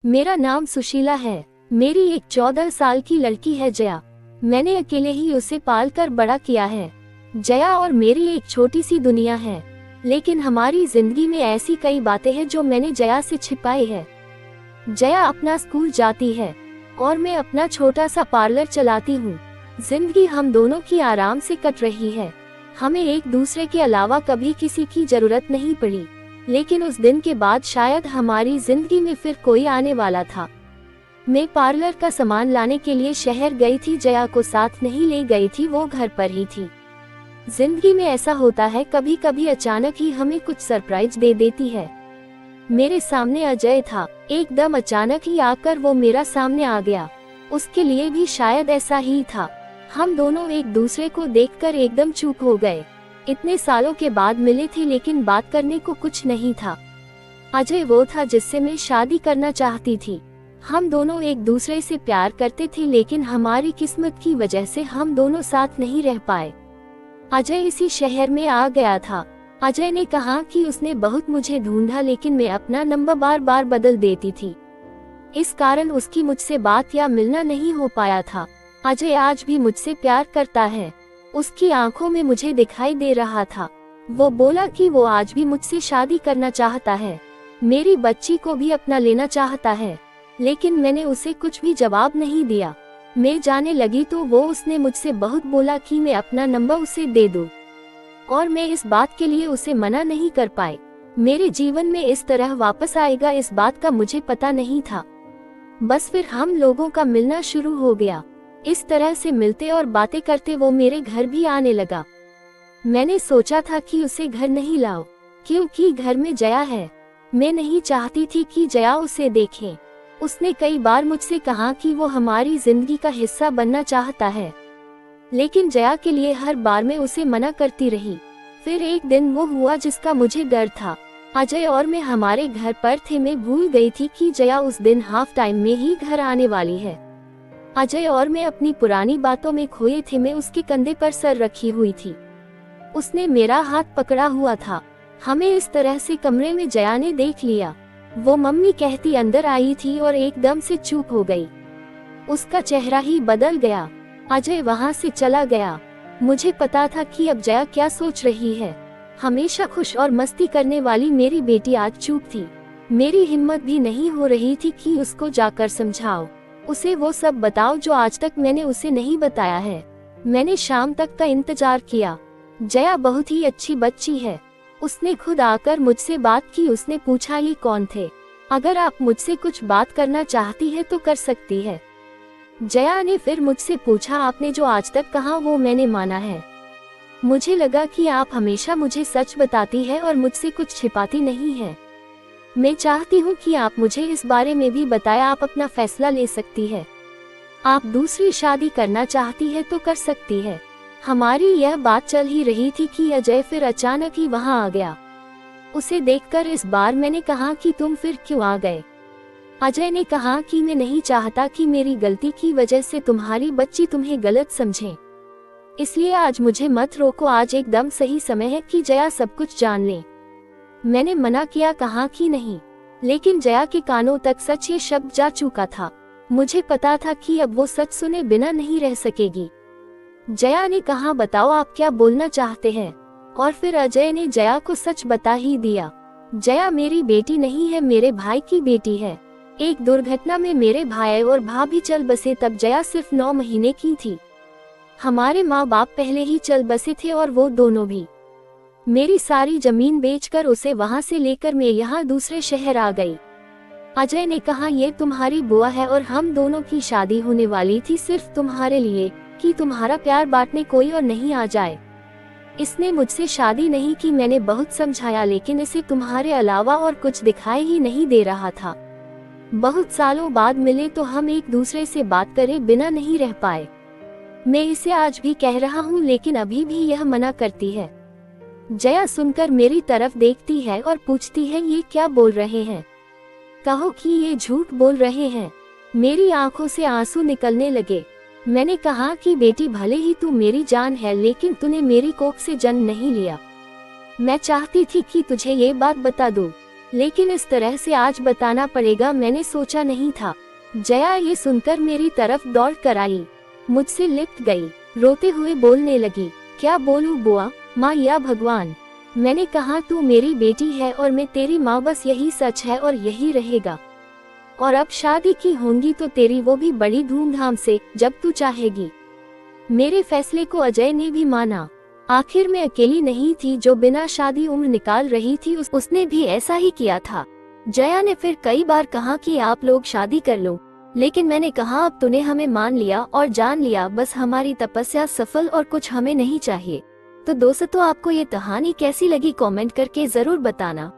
मेरा नाम सुशीला है। मेरी एक 14 साल की लड़की है जया। मैंने अकेले ही उसे पाल कर बड़ा किया है। जया और मेरी एक छोटी सी दुनिया है, लेकिन हमारी जिंदगी में ऐसी कई बातें हैं जो मैंने जया से छिपाई है। जया अपना स्कूल जाती है और मैं अपना छोटा सा पार्लर चलाती हूँ। जिंदगी हम दोनों की आराम से कट रही है। हमें एक दूसरे के अलावा कभी किसी की जरूरत नहीं पड़ी, लेकिन उस दिन के बाद शायद हमारी जिंदगी में फिर कोई आने वाला था। मैं पार्लर का सामान लाने के लिए शहर गई थी। जया को साथ नहीं ले गई थी, वो घर पर ही थी। जिंदगी में ऐसा होता है, कभी कभी अचानक ही हमें कुछ सरप्राइज दे देती है। मेरे सामने अजय था। एकदम अचानक ही आकर वो मेरा सामने आ गया। उसके लिए भी शायद ऐसा ही था। हम दोनों एक दूसरे को देखकर एकदम चुप हो गए। इतने सालों के बाद मिले थे, लेकिन बात करने को कुछ नहीं था। अजय वो था जिससे मैं शादी करना चाहती थी। हम दोनों एक दूसरे से प्यार करते थे, लेकिन हमारी किस्मत की वजह से हम दोनों साथ नहीं रह पाए। अजय इसी शहर में आ गया था। अजय ने कहा कि उसने बहुत मुझे ढूंढा, लेकिन मैं अपना नंबर बार बार बदल देती थी। इस कारण उसकी मुझसे बात या मिलना नहीं हो पाया था। अजय आज भी मुझसे प्यार करता है। उसकी आंखों में मुझे दिखाई दे रहा था। वो बोला कि वो आज भी मुझसे शादी करना चाहता है, मेरी बच्ची को भी अपना लेना चाहता है, लेकिन मैंने उसे कुछ भी जवाब नहीं दिया। मैं जाने लगी तो उसने मुझसे बहुत बोला कि मैं अपना नंबर उसे दे दूं, और मैं इस बात के लिए उसे मना नहीं कर पाई। मेरे जीवन में इस तरह वापस आएगा, इस बात का मुझे पता नहीं था। बस फिर हम लोगों का मिलना शुरू हो गया। इस तरह से मिलते और बातें करते वो मेरे घर भी आने लगा। मैंने सोचा था कि उसे घर नहीं लाओ, क्योंकि घर में जया है। मैं नहीं चाहती थी कि जया उसे देखे। उसने कई बार मुझसे कहा कि वो हमारी जिंदगी का हिस्सा बनना चाहता है, लेकिन जया के लिए हर बार मैं उसे मना करती रही। फिर एक दिन वो हुआ जिसका मुझे डर था। अजय और मैं हमारे घर पर थे। मैं भूल गई थी कि जया उस दिन हाफ टाइम में ही घर आने वाली है। अजय और मैं अपनी पुरानी बातों में खोए थे। मैं उसके कंधे पर सर रखी हुई थी। उसने मेरा हाथ पकड़ा हुआ था। हमें इस तरह से कमरे में जया ने देख लिया। वो मम्मी कहती अंदर आई थी और एकदम से चुप हो गई। उसका चेहरा ही बदल गया। अजय वहां से चला गया। मुझे पता था कि अब जया क्या सोच रही है। हमेशा खुश और मस्ती करने वाली मेरी बेटी आज चुप थी। मेरी हिम्मत भी नहीं हो रही थी कि उसको जाकर समझाओ, उसे वो सब बताओ जो आज तक मैंने उसे नहीं बताया है। मैंने शाम तक का इंतजार किया। जया बहुत ही अच्छी बच्ची है। उसने खुद आकर मुझसे बात की। उसने पूछा ये कौन थे, अगर आप मुझसे कुछ बात करना चाहती है तो कर सकती है। जया ने फिर मुझसे पूछा आपने जो आज तक कहा वो मैंने माना है। मुझे लगा कि आप हमेशा मुझे सच बताती है और मुझसे कुछ छिपाती नहीं है। मैं चाहती हूँ कि आप मुझे इस बारे में भी बताएं, आप अपना फैसला ले सकती है। आप दूसरी शादी करना चाहती है तो कर सकती है। हमारी यह बात चल ही रही थी कि अजय फिर अचानक ही वहां आ गया। उसे देखकर इस बार मैंने कहा कि तुम फिर क्यों आ गए। अजय ने कहा कि मैं नहीं चाहता कि मेरी गलती की वजह से तुम्हारी बच्ची तुम्हें गलत समझे, इसलिए आज मुझे मत रोको। आज एकदम सही समय है कि जया सब कुछ जान ले। मैंने मना किया, कहा कि नहीं, लेकिन जया के कानों तक सच ये शब्द जा चुका था। मुझे पता था कि अब वो सच सुने बिना नहीं रह सकेगी। जया ने कहा बताओ आप क्या बोलना चाहते हैं, और फिर अजय ने जया को सच बता ही दिया। जया मेरी बेटी नहीं है, मेरे भाई की बेटी है। एक दुर्घटना में मेरे भाई और भाभी चल बसे, तब जया सिर्फ 9 महीने की थी। हमारे माँ बाप पहले ही चल बसे थे और वो दोनों भी। मेरी सारी जमीन बेचकर उसे वहां से लेकर मैं यहाँ दूसरे शहर आ गई। अजय ने कहा ये तुम्हारी बुआ है और हम दोनों की शादी होने वाली थी सिर्फ तुम्हारे लिए, कि तुम्हारा प्यार बांटने कोई और नहीं आ जाए। इसने मुझसे शादी नहीं की। मैंने बहुत समझाया, लेकिन इसे तुम्हारे अलावा और कुछ दिखाई ही नहीं दे रहा था। बहुत सालों बाद मिले तो हम एक दूसरे से बात करे बिना नहीं रह पाए। मैं इसे आज भी कह रहा हूँ, लेकिन अभी भी यह मना करती है। जया सुनकर मेरी तरफ देखती है और पूछती है ये क्या बोल रहे हैं, कहो कि ये झूठ बोल रहे हैं। मेरी आंखों से आंसू निकलने लगे। मैंने कहा कि बेटी भले ही तू मेरी जान है, लेकिन तूने मेरी कोख से जन्म नहीं लिया। मैं चाहती थी कि तुझे ये बात बता दूं, लेकिन इस तरह से आज बताना पड़ेगा, मैंने सोचा नहीं था। जया ये सुनकर मेरी तरफ दौड़ कर आई, मुझसे लिपट गई, रोते हुए बोलने लगी, क्या बोलूं बुआ, माँ या भगवान। मैंने कहा तू मेरी बेटी है और मैं तेरी माँ, बस यही सच है और यही रहेगा। और अब शादी की होंगी तो तेरी, वो भी बड़ी धूमधाम से, जब तू चाहेगी। मेरे फैसले को अजय ने भी माना। आखिर मैं अकेली नहीं थी जो बिना शादी उम्र निकाल रही थी, उसने भी ऐसा ही किया था। जया ने फिर कई बार कहा कि आप लोग शादी कर लो, लेकिन मैंने कहा अब तूने हमें मान लिया और जान लिया, बस हमारी तपस्या सफल और कुछ हमें नहीं चाहिए। तो दोस्तों, आपको ये कहानी कैसी लगी कमेंट करके जरूर बताना।